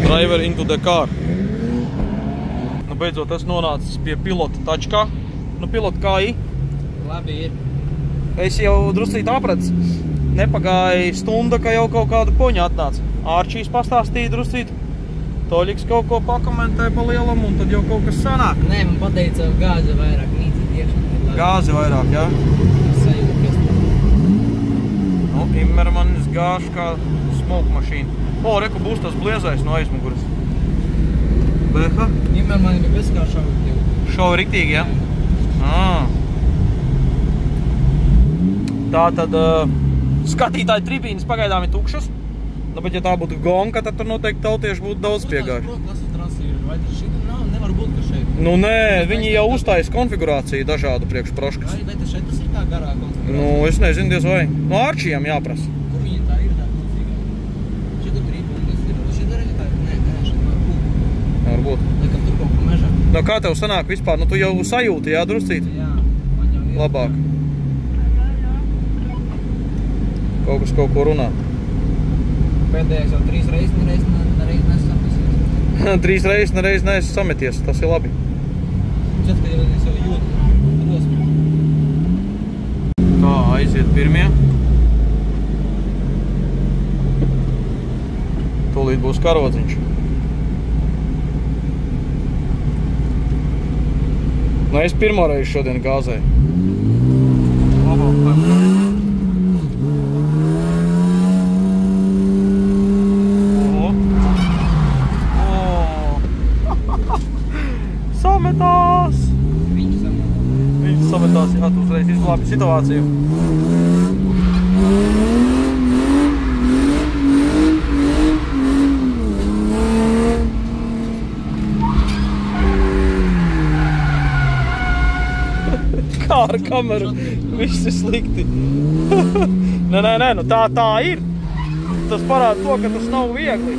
Driver into the car. Nu, beidzot, es nonācis pie pilota tačkā. Nu, pilota kā i? Labi ir. Es jau druscīt aprats. Nepagāja stunda, ka jau kaut kāda poņa atnāca. Ārčīs pastāstīja druscīt. Toļiks kaut ko pakomentēja pa lielam, un tad jau kaut kas sanāk. Nē, man pateica gāzi vairāk, nīcīt iekšā. Gāzi vairāk, jā? Sajūta, kas Nu, Immermanis gāž kā smoke mašīna. O, reku būs tas bliezais no aizmuguras. Beha? Immermani bija bez kā šauju. Šauja riktīgi, jā? Tā tad skatītāju tribīnes pagaidām ir tukšas. Nu, bet ja tā būtu gonka, tad tur noteikti tautieši būtu daudz piegājuši. Vai tas šeit nevar būt, ka šeit? Nu, nē, viņi jau uztājas konfigurāciju dažādu priekš proškas. Vai tas šeit tas ir tā garā konfigurācija? Nu, es nezinu diez vai. No ārčijām jāprasa. Kur viņi tā ir tā milzīgā? Šeit tur trībūnas ir. Šeit arī tā ir? Nē, šeit var būt. Nevar būt. Laikam tur kaut ko mežā. Nu, kā tev sanāk vispār? Nu, tu jau sajūti, jā, druscīt? Jā, man jau ir. Labāk. Kaut kas kaut ko runā. Pēdējais jau 3 reizes, nereiz nesameties. 3 reizes nereiz neesi sameties, tas ir labi. Šeit, ka jau es jau jūtu drosmi. Tā, aiziet pirmie. Tūlīt būs karodziņš. Nu, es pirmo reizi šodien gāzēju. Sametās! Viņš sametās, jā, tu uzreiz izglābi situāciju. Kā ar kameru? Viss ir slikti. Nē, nu tā ir. Tas parāda to, ka tas nav viegli.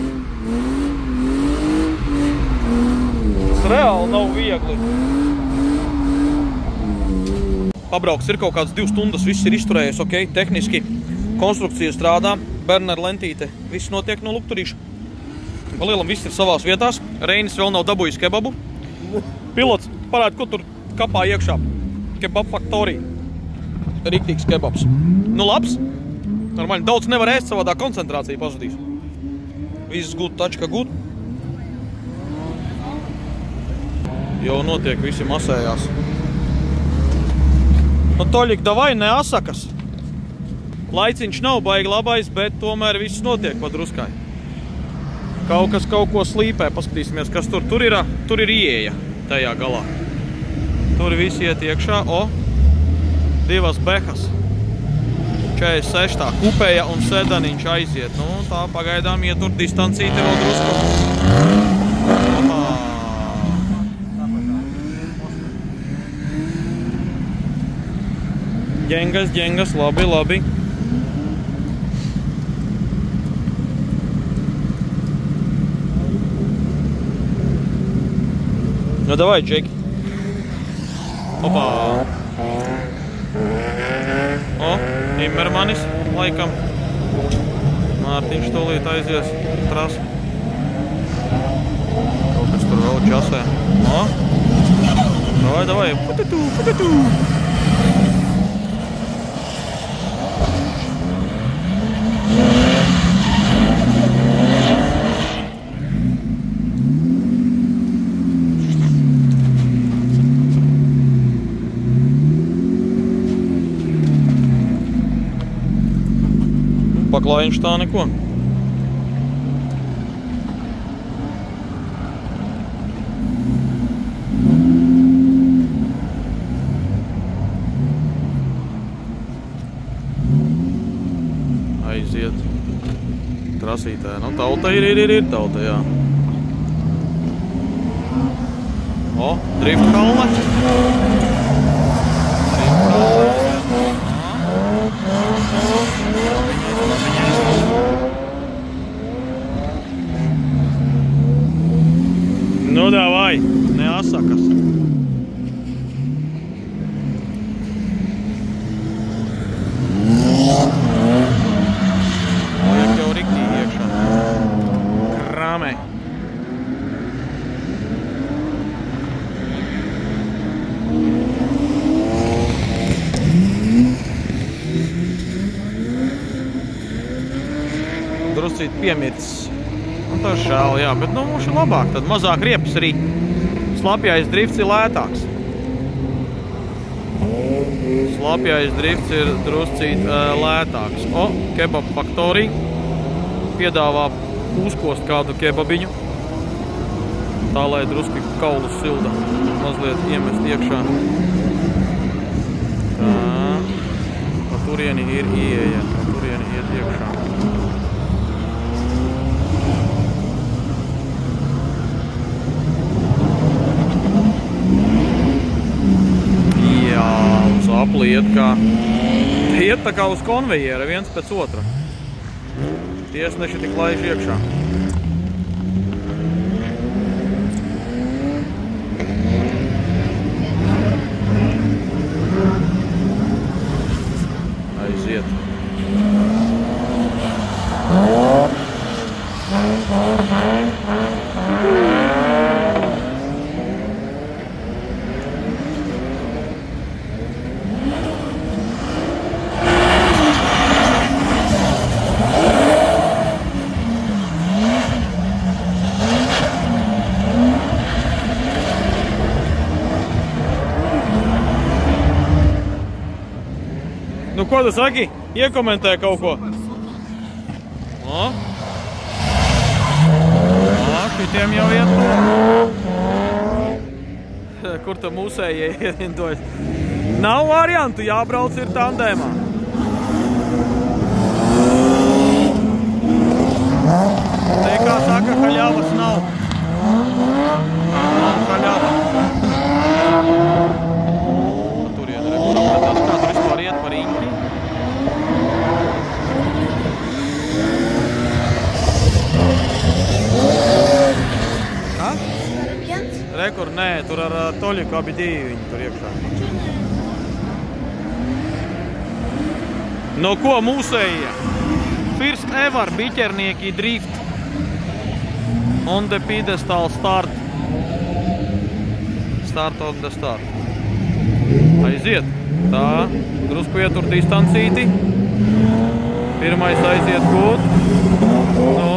Reāli nav viegli. Pabrauks ir kaut kāds 2 stundas, viss ir izturējies, ok, tehniski. Konstrukcija strādā, Berner lentīte, viss notiek no lukturīša. Palielam viss ir savās vietās. Reinis vēl nav dabūjis kebabu. Pilots parāda, ko tur kapā iekšā. Kebab faktorija. Riktīgs kebabs. Nu labs. Normāli, daudz nevar ēst, savādā koncentrācija pazudīs. Viss gūt, tačka gūt. Jau notiek, visi masējās. Nu, Toļik, davai, neasakas. Laiciņš nav baigi labais, bet tomēr viss notiek pa druskai. Kaut kas kaut ko slīpē, paskatīsimies, kas tur. Tur ir ieeja tajā galā. Tur visi iet iekšā. O, 2 behas. 46. Kupēja un sedaniņš aiziet. Nu, tā pagaidām ietur distancīti vēl drusku. Ģengas, labi. Nu, davai, Džeki. Opā. O, Immermanis, laikam. Mārtiņš tūlīt aizies trasu. Kaut kas tur vēl časē. O. Davai. Putatū. Paklājiņš tā neko. Aiziet. Trasītē. Nu, tauta ir tauta, jā. O, drift kalne. Nu, davai, neasakas. Iet jau riktīgi iekšā. Krāmē. piemircis. Un tas žēl, jā, bet nu mums ir labāk, tad mazāk riepas arī. Slapjais drifts ir lētāks. Slapjais drifts ir druscīt lētāks. O, kebab faktorija piedāvā uzkost kādu kebabiņu. Tā, lai druski kaulus silda mazliet iemest iekšā. Tā, pa turieni ir ieeja, pa turieni iet iekšā. Jā, uz apli iet tā kā uz konvejera, viens pēc otra. Tiesneši tik laiž iekšā. Aiziet. Nu, ko tu saki? Iekomentē kaut ko. O? O, šitiem jau iet to. Kur tu mūsējie ierindojas? Nav variantu, jābrauc ir tandēmā. Te kā saka, haļavas nav. Nav haļava. Turien rekurapētās, kā tu vispār iet par Inki? Kā? Rekur, nē, tur ar Toļiku abi divi viņi tur iekšā. No ko mūsējie? First ever biķernieki drift. On the pedestal start. Start on the start. Aiziet. Tā, drusku ietur distancīti. Pirmais aiziet gūt. No.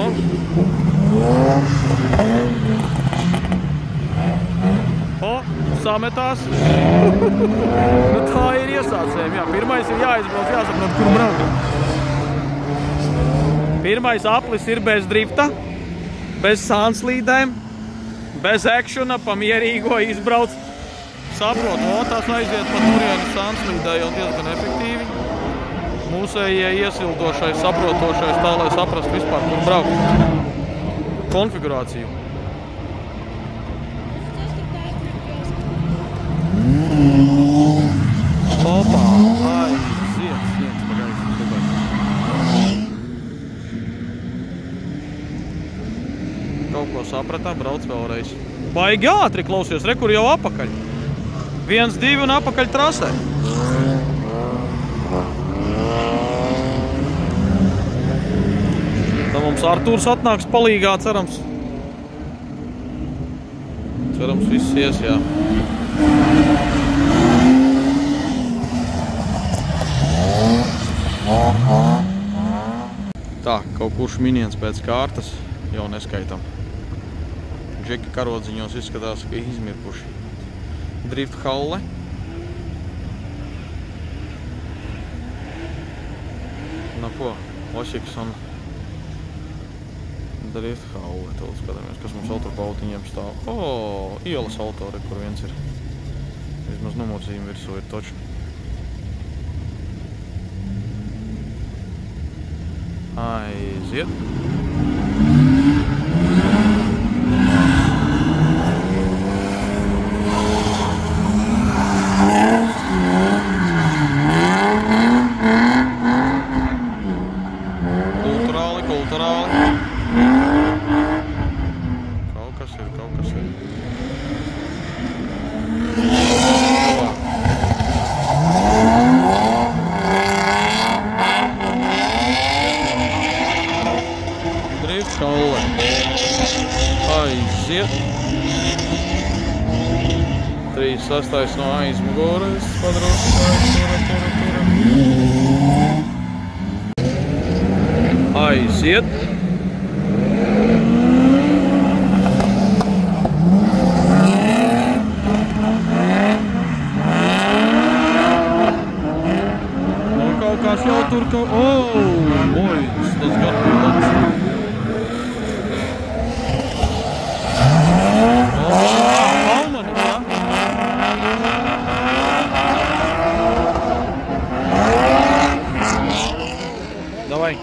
O, sametās. Nu, tā ir iesācējumi, jā. Pirmais ir jāizbrauc, jāsaprot, kur braukt. Pirmais aplis ir bez drifta, bez sānslīdēm, bez ekšana, pamierīgo izbrauc. Saprot, o, tās aiziet pa turieni sānslīdē jau diezgan efektīvi. Mūsējie iesildošais, saprotošais, tā, lai saprast vispār, kur braukt. Konfigurāciju. Opā, aiziet, pagaidzi. Kaut ko sapratā, brauc vēlreiz. Baigi ātri klausies, rekur jau apakaļ. 1, 2 un apakaļ trasē. Tā mums Artūrs atnāks palīgā, cerams. Cerams, viss ies, jā. Tā, kaut kurš miniens pēc kārtas jau neskaitam. Džeki karodziņos izskatās, ka izmirkuši. Drift halle. Nu ko, Osiks un Drift halle. Tad skatāmies, kas mums auto pa autiņiem stāv. O, ielas auto, kur viens ir. Vismaz numurzīme virsū ir točni. Aiziet. Kulturāli. Kaut kas ir. Šaule. Aiziet. 36. no aizmugures. Aiziet. Oh, boys, tas got be labs. Palmani, jā? Davai.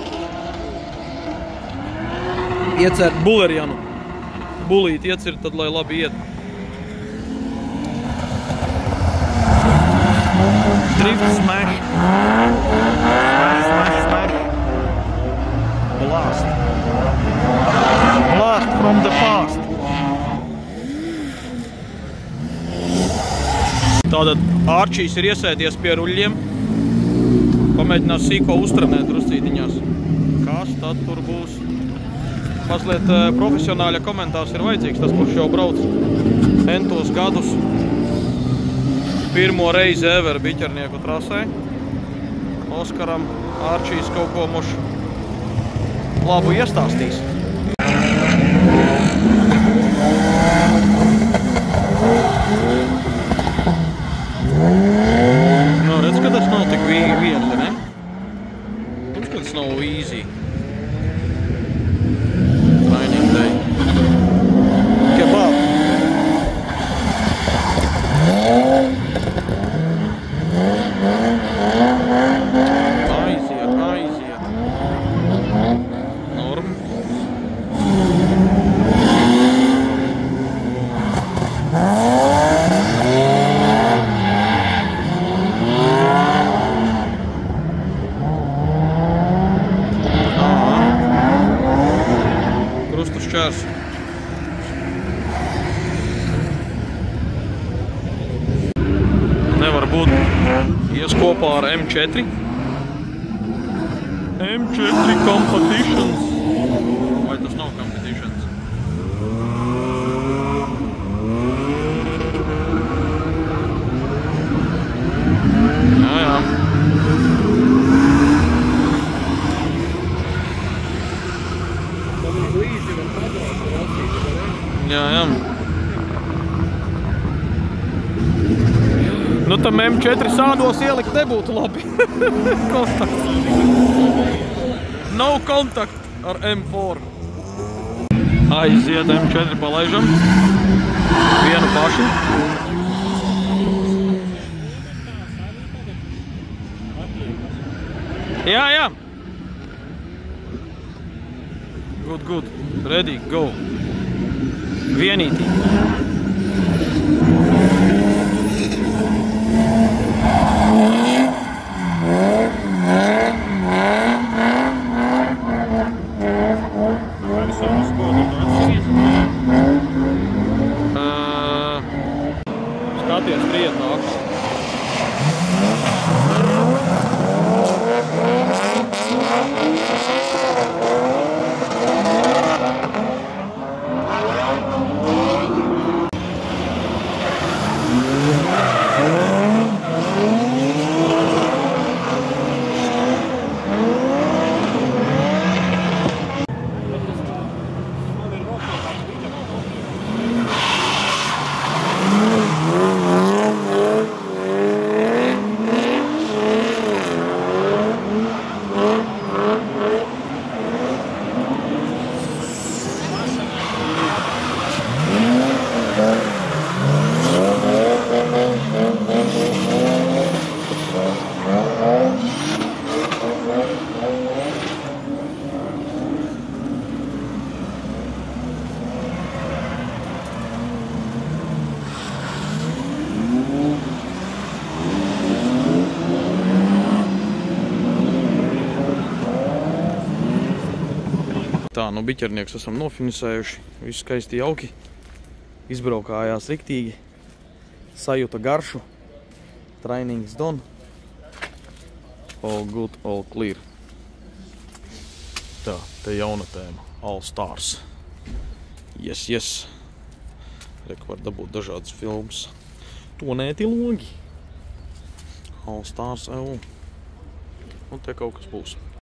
Iecer. Bulerjanu. Bulīt iecir, tad lai labi iet. Drift smash. Smash. Blast. Blast from the past. Tātad Ārčijs ir iesēdies pie ruļļiem. Pamēģinās sīko uztrenēt druscītiņās. Kas tad tur būs? Mazliet profesionāļa komentārs ir vajadzīgs, tas, kurš jau brauc entos gadus. Pirmo reizi ever biķernieku trasē. Oskaram Ārčijs kaut ko muš labu iestāstīs. Nu, redz, ka tas nav tik viegli, ne? Redz, ka tas nav easy. Training day. Kebab. Aiziet. Norm. Krustu šķērs. Nevar būt ies kopā ar M4. M4 competitions. Vai tas nav competitions? Jā. Jā. Nu tam M4 sādos ielikt nebūtu labi. Kontakt. Nav kontakt ar M4. Aiziet M4 palaižam. Vienu pašu. Jā. Good. Ready, go. Vienītī. Skaties krietni atkal. Tā, nu biķernieks esam nofinisējuši, visu skaisti jauki, izbraukājās riktīgi, sajuta garšu, trainings done, all good, all clear. Tā, te jauna tēma, All Stars. Yes. Reku var dabūt dažādas filmas. Tonēti logi. All Stars, un te kaut kas būs.